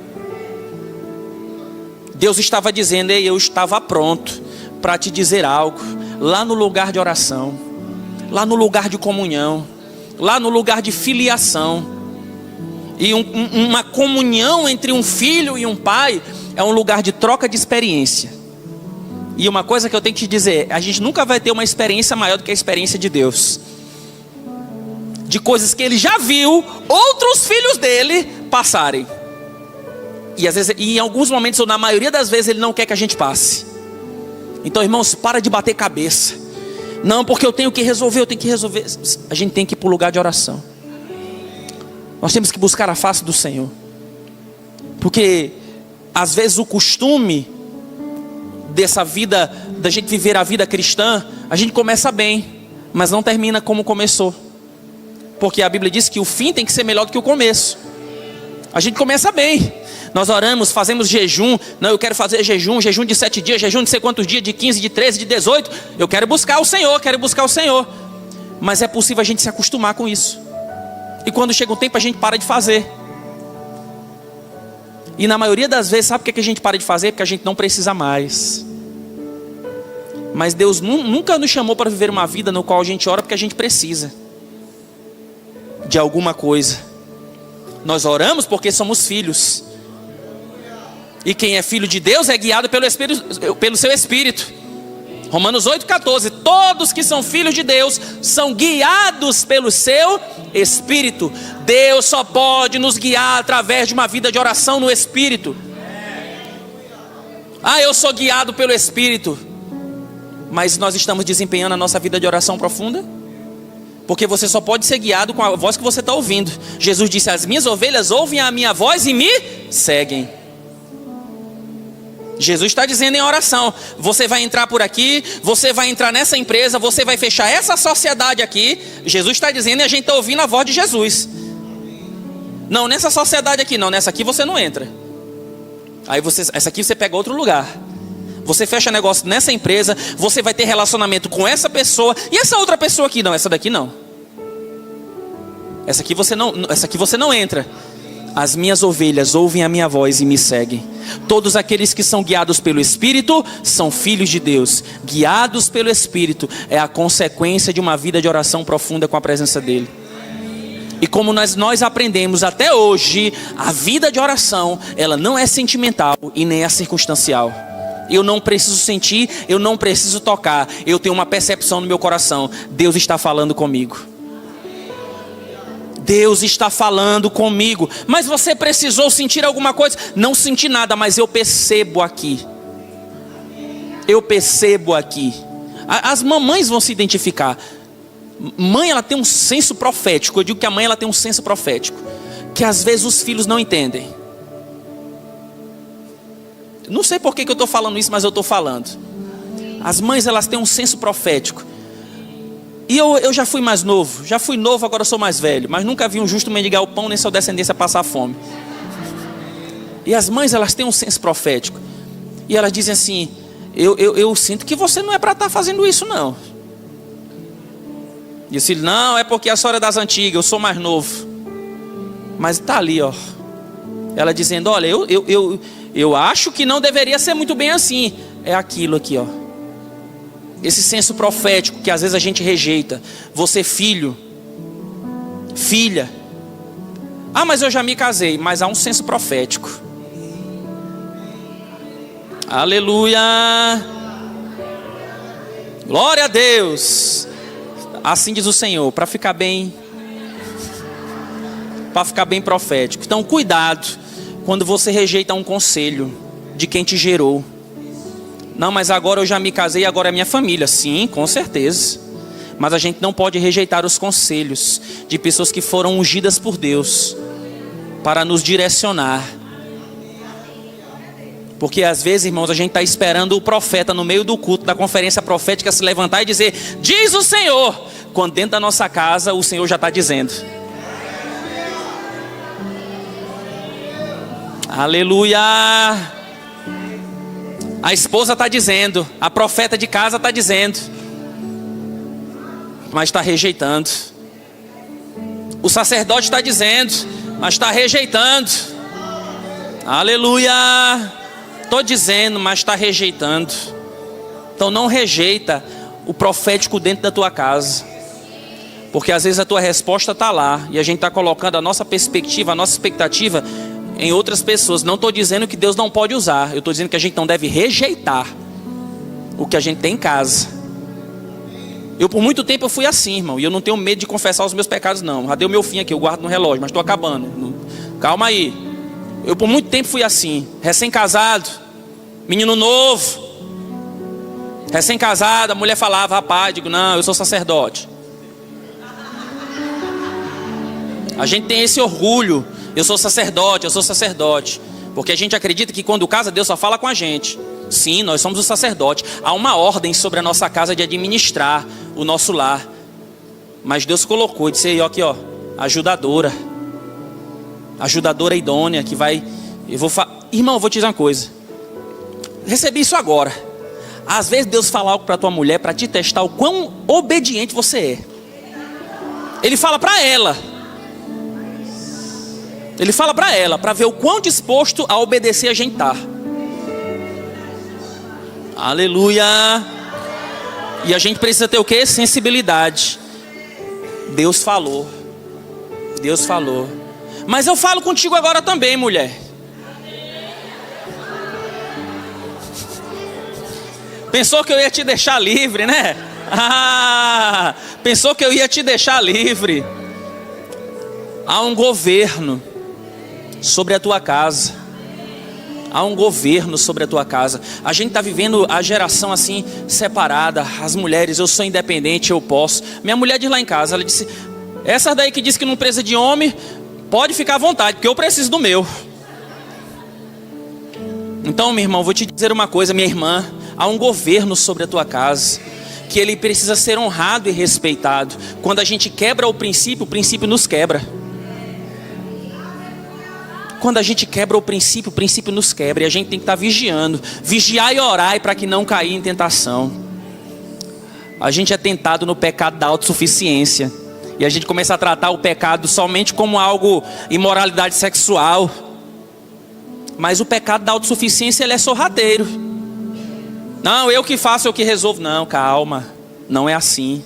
Deus estava dizendo: ei, eu estava pronto para te dizer algo, lá no lugar de oração, lá no lugar de comunhão, lá no lugar de filiação. E uma comunhão entre um filho e um pai é um lugar de troca de experiência. E uma coisa que eu tenho que te dizer: a gente nunca vai ter uma experiência maior do que a experiência de Deus, de coisas que Ele já viu outros filhos dele passarem. E às vezes, e em alguns momentos, ou na maioria das vezes, Ele não quer que a gente passe. Então, irmãos, para de bater cabeça. Não, porque eu tenho que resolver. A gente tem que ir para o lugar de oração. Nós temos que buscar a face do Senhor. Porque às vezes o costume dessa vida, da gente viver a vida cristã, a gente começa bem, mas não termina como começou. Porque a Bíblia diz que o fim tem que ser melhor do que o começo. A gente começa bem. Nós oramos, fazemos jejum. Não, eu quero fazer jejum de 7 dias, jejum de não sei quantos dias, de 15, de 13, de 18. Eu quero buscar o Senhor, Mas é possível a gente se acostumar com isso. E quando chega um tempo a gente para de fazer. E na maioria das vezes, sabe por que a gente para de fazer? Porque a gente não precisa mais. Mas Deus nunca nos chamou para viver uma vida no qual a gente ora porque a gente precisa de alguma coisa. Nós oramos porque somos filhos. E quem é filho de Deus é guiado pelo seu Espírito. Romanos 8,14. Todos que são filhos de Deus são guiados pelo seu Espírito. Deus só pode nos guiar através de uma vida de oração no Espírito. Eu sou guiado pelo Espírito. Mas nós estamos desempenhando a nossa vida de oração profunda? Porque você só pode ser guiado com a voz que você está ouvindo. Jesus disse: as minhas ovelhas ouvem a minha voz e me seguem. Jesus está dizendo em oração: você vai entrar por aqui, você vai entrar nessa empresa, você vai fechar essa sociedade aqui. Jesus está dizendo e a gente está ouvindo a voz de Jesus. Não, nessa sociedade aqui não, nessa aqui você não entra. Aí essa aqui você pega outro lugar. Você fecha negócio nessa empresa, você vai ter relacionamento com essa pessoa. E essa outra pessoa aqui, não, essa daqui não. Essa aqui você não entra. As minhas ovelhas ouvem a minha voz e me seguem. Todos aqueles que são guiados pelo Espírito são filhos de Deus. Guiados pelo Espírito é a consequência de uma vida de oração profunda com a presença dEle. E como nós aprendemos até hoje, a vida de oração, ela não é sentimental e nem é circunstancial. Eu não preciso sentir, eu não preciso tocar. Eu tenho uma percepção no meu coração: Deus está falando comigo. Deus está falando comigo. Mas você precisou sentir alguma coisa? Não senti nada, mas eu percebo aqui. Eu percebo aqui. As mamães vão se identificar. Mãe, ela tem um senso profético. Eu digo que a mãe, ela tem um senso profético que às vezes os filhos não entendem. Não sei por que eu estou falando isso, mas eu estou falando. As mães, elas têm um senso profético. E eu já fui mais novo. Já fui novo, agora eu sou mais velho. Mas nunca vi um justo mendigar o pão, nem sua descendência passar fome. E as mães, elas têm um senso profético. E elas dizem assim: eu sinto que você não é para estar fazendo isso não. E eu disse: não, é porque a senhora é das antigas, eu sou mais novo. Mas está ali, ó. Ela dizendo: olha, eu acho que não deveria ser muito bem assim. É aquilo aqui, ó. Esse senso profético que às vezes a gente rejeita. Você, filho, filha. Ah, mas eu já me casei. Mas há um senso profético. Aleluia. Glória a Deus. Assim diz o Senhor, para ficar bem profético. Então cuidado quando você rejeita um conselho de quem te gerou. Não, mas agora eu já me casei, agora é minha família. Sim, com certeza. Mas a gente não pode rejeitar os conselhos de pessoas que foram ungidas por Deus para nos direcionar. Porque às vezes, irmãos, a gente está esperando o profeta no meio do culto, da conferência profética, se levantar e dizer: diz o Senhor. Quando dentro da nossa casa o Senhor já está dizendo. Aleluia. A esposa está dizendo, a profeta de casa está dizendo, mas está rejeitando. O sacerdote está dizendo, mas está rejeitando. Aleluia. Estou dizendo, mas está rejeitando. Então não rejeita o profético dentro da tua casa. Porque às vezes a tua resposta está lá e a gente está colocando a nossa perspectiva, a nossa expectativa em outras pessoas. Não estou dizendo que Deus não pode usar. Eu estou dizendo que a gente não deve rejeitar o que a gente tem em casa. Eu por muito tempo eu fui assim, irmão. E eu não tenho medo de confessar os meus pecados não. Já deu meu fim aqui, eu guardo no relógio, mas estou acabando. Calma aí. Eu por muito tempo fui assim. Recém-casado, menino novo, recém-casado, a mulher falava: rapaz, digo: não, eu sou sacerdote. A gente tem esse orgulho: eu sou sacerdote, eu sou sacerdote. Porque a gente acredita que quando casa, Deus só fala com a gente. Sim, nós somos os sacerdotes. Há uma ordem sobre a nossa casa de administrar o nosso lar. Mas Deus colocou, disse aí, ó, aqui, ó, ajudadora idônea, que vai... Irmão, eu vou te dizer uma coisa. Recebi isso agora. Às vezes Deus fala algo para tua mulher para te testar o quão obediente você é. Ele fala para ela. Ele fala para ela, para ver o quão disposto a obedecer a gente tá. Aleluia. E a gente precisa ter o quê? Sensibilidade. Deus falou. Deus falou. Mas eu falo contigo agora também, mulher. Pensou que eu ia te deixar livre, né? Pensou que eu ia te deixar livre. Há um governo sobre a tua casa. há um governo sobre a tua casa. A gente está vivendo a geração assim, separada. As mulheres, eu sou independente, eu posso. Minha mulher diz lá em casa, ela disse: essa daí que diz que não precisa de homem, pode ficar à vontade, porque eu preciso do meu. Então, meu irmão, vou te dizer uma coisa, minha irmã: há um governo sobre a tua casa, que ele precisa ser honrado e respeitado. Quando a gente quebra o princípio nos quebra. Quando a gente quebra o princípio nos quebra. E a gente tem que estar vigiando. Vigiar e orar para que não cair em tentação. A gente é tentado no pecado da autossuficiência. E a gente começa a tratar o pecado somente como algo, imoralidade sexual. Mas o pecado da autossuficiência, ele é sorrateiro. Não, eu que faço, eu que resolvo. Não, calma, não é assim.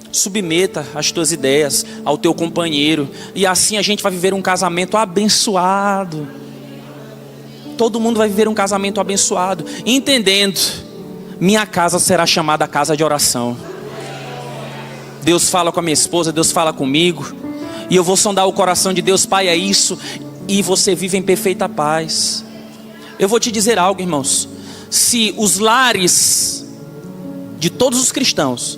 Submeta as tuas ideias ao teu companheiro, e assim a gente vai viver um casamento abençoado. Todo mundo vai viver um casamento abençoado, entendendo: minha casa será chamada casa de oração. Deus fala com a minha esposa, Deus fala comigo, e eu vou sondar o coração de Deus. Pai, é isso. E você vive em perfeita paz. Eu vou te dizer algo, irmãos: se os lares de todos os cristãos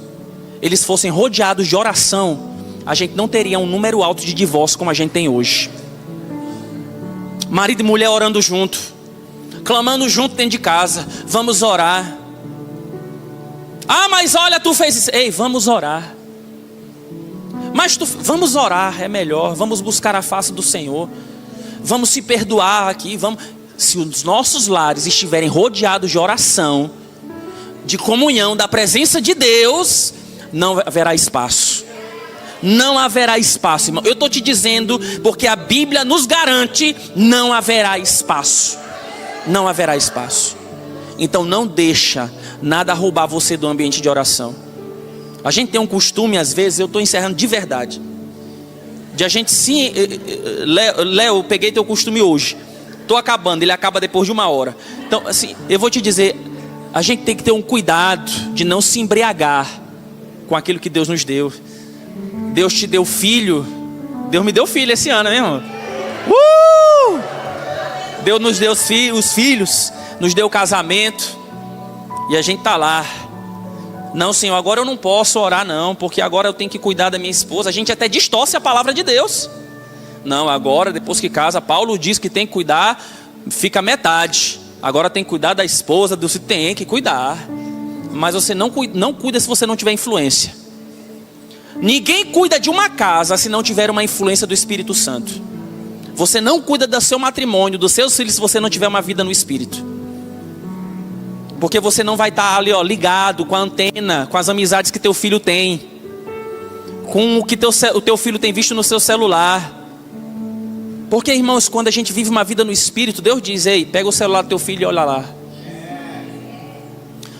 eles fossem rodeados de oração, a gente não teria um número alto de divórcio como a gente tem hoje. Marido e mulher orando junto, clamando junto dentro de casa: vamos orar. Ah, mas olha, tu fez isso. Ei, vamos orar. Mas vamos orar, é melhor. Vamos buscar a face do Senhor. Vamos se perdoar aqui. Se os nossos lares estiverem rodeados de oração, de comunhão, da presença de Deus, não haverá espaço. Não haverá espaço, irmão. Eu estou te dizendo porque a Bíblia nos garante: não haverá espaço. Não haverá espaço. Então não deixa nada roubar você do ambiente de oração. A gente tem um costume, às vezes, eu estou encerrando de verdade, de a gente sim, Léo, eu peguei teu costume hoje, estou acabando, ele acaba depois de 1 hora. Então assim, eu vou te dizer, a gente tem que ter um cuidado de não se embriagar com aquilo que Deus nos deu. Deus te deu filho. Deus me deu filho esse ano, né, irmão? Deus nos deu os filhos, nos deu o casamento, e a gente está lá: não, Senhor, agora eu não posso orar não, porque agora eu tenho que cuidar da minha esposa. A gente até distorce a palavra de Deus. Não, agora depois que casa, Paulo diz que tem que cuidar, fica metade. Agora tem que cuidar da esposa, você tem que cuidar. Mas você não cuida se você não tiver influência. Ninguém cuida de uma casa se não tiver uma influência do Espírito Santo. Você não cuida do seu matrimônio, dos seus filhos, se você não tiver uma vida no Espírito. Porque você não vai estar ali, ligado com a antena, com as amizades que teu filho tem, com o que o teu filho tem visto no seu celular. Porque, irmãos, quando a gente vive uma vida no Espírito, Deus diz: ei, pega o celular do teu filho e olha lá.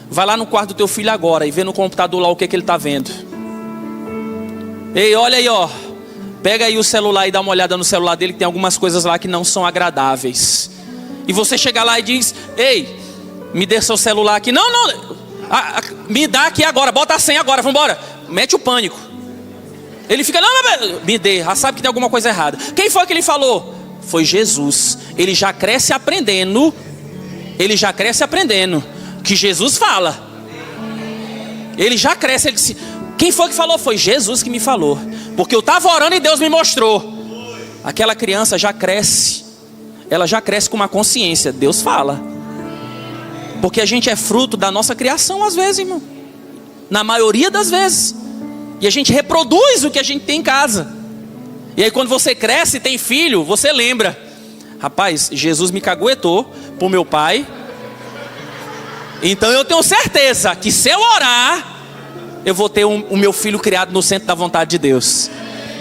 Vai lá no quarto do teu filho agora e vê no computador lá o que ele está vendo. Ei, olha aí, pega aí o celular e dá uma olhada no celular dele, que tem algumas coisas lá que não são agradáveis. E você chega lá e diz: ei, me dê seu celular aqui. Não, me dá aqui agora, bota a senha agora, vamos embora. Mete o pânico. Ele fica: não, me dê, já sabe que tem alguma coisa errada. Quem foi que ele falou? Foi Jesus. Ele já cresce aprendendo. Que Jesus fala. Ele já cresce, ele disse: quem foi que falou? Foi Jesus que me falou, porque eu estava orando e Deus me mostrou. Aquela criança já cresce. Ela já cresce com uma consciência: Deus fala. Porque a gente é fruto da nossa criação às vezes, irmão. Na maioria das vezes. E a gente reproduz o que a gente tem em casa. E aí quando você cresce e tem filho, você lembra: rapaz, Jesus me caguetou pro meu pai. Então eu tenho certeza que se eu orar, eu vou ter o meu filho criado no centro da vontade de Deus.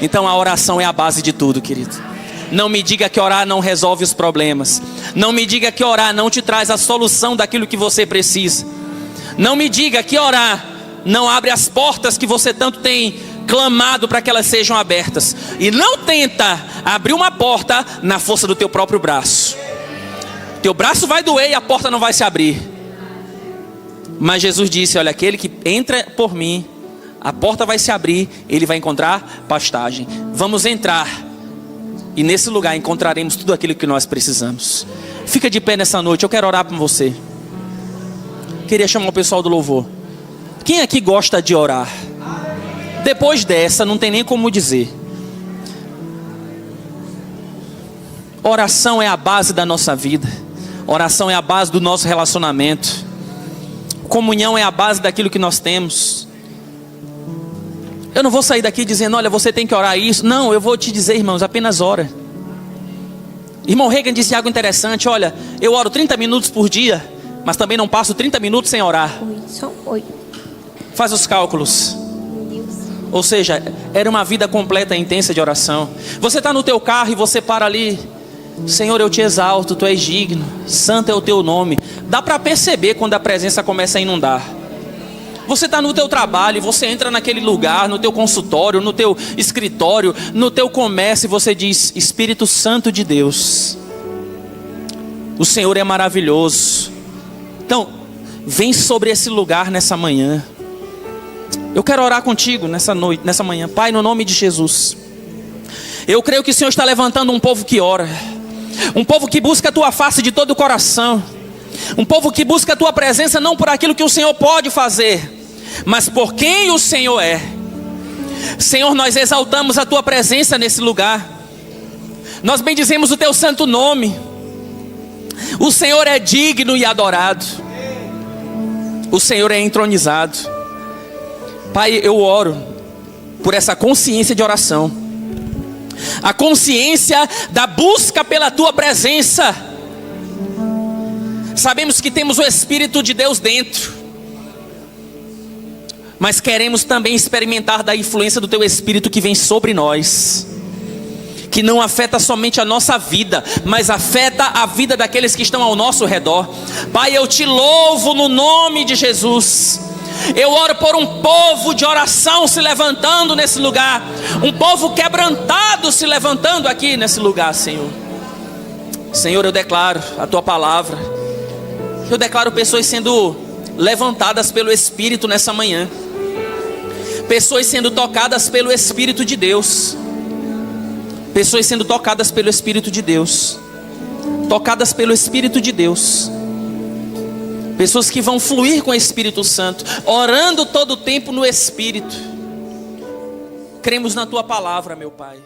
Então a oração é a base de tudo, querido. Não me diga que orar não resolve os problemas. Não me diga que orar não te traz a solução daquilo que você precisa. Não me diga que orar não abre as portas que você tanto tem clamado para que elas sejam abertas. E não tenta abrir uma porta na força do teu próprio braço. Teu braço vai doer e a porta não vai se abrir. Mas Jesus disse: olha, aquele que entra por mim, a porta vai se abrir, ele vai encontrar pastagem. Vamos entrar, e nesse lugar encontraremos tudo aquilo que nós precisamos. Fica de pé nessa noite, eu quero orar por você. Queria chamar o pessoal do louvor. Quem aqui gosta de orar? Depois dessa, não tem nem como dizer. Oração é a base da nossa vida. Oração é a base do nosso relacionamento. Comunhão é a base daquilo que nós temos. Eu não vou sair daqui dizendo, olha, você tem que orar isso. Não, eu vou te dizer, irmãos, apenas ora. Irmão Reagan disse algo interessante. Olha, eu oro 30 minutos por dia, mas também não passo 30 minutos sem orar. Faz os cálculos. Ou seja, era uma vida completa e intensa de oração. Você está no teu carro e você para ali. Senhor, eu te exalto, tu és digno, santo é o teu nome. Dá para perceber quando a presença começa a inundar. Você está no teu trabalho e você entra naquele lugar, no teu consultório, no teu escritório, no teu comércio, e você diz, Espírito Santo de Deus, o Senhor é maravilhoso. Então, vem sobre esse lugar nessa manhã. Eu quero orar contigo nessa noite, nessa manhã. Pai, no nome de Jesus, eu creio que o Senhor está levantando um povo que ora, um povo que busca a tua face de todo o coração, um povo que busca a tua presença não por aquilo que o Senhor pode fazer, mas por quem o Senhor é. Senhor, nós exaltamos a tua presença nesse lugar, nós bendizemos o teu santo nome. O Senhor é digno e adorado, o Senhor é entronizado. Pai, eu oro por essa consciência de oração, a consciência da busca pela tua presença. Sabemos que temos o Espírito de Deus dentro, mas queremos também experimentar da influência do teu Espírito que vem sobre nós, que não afeta somente a nossa vida, mas afeta a vida daqueles que estão ao nosso redor. Pai, eu te louvo no nome de Jesus. Eu oro por um povo de oração se levantando nesse lugar, um povo quebrantado se levantando aqui nesse lugar, Senhor. Senhor, eu declaro a tua palavra, eu declaro pessoas sendo levantadas pelo Espírito nessa manhã, pessoas sendo tocadas pelo Espírito de Deus, pessoas sendo tocadas pelo Espírito de Deus, tocadas pelo Espírito de Deus. Pessoas que vão fluir com o Espírito Santo, orando todo o tempo no Espírito. Cremos na tua palavra, meu Pai.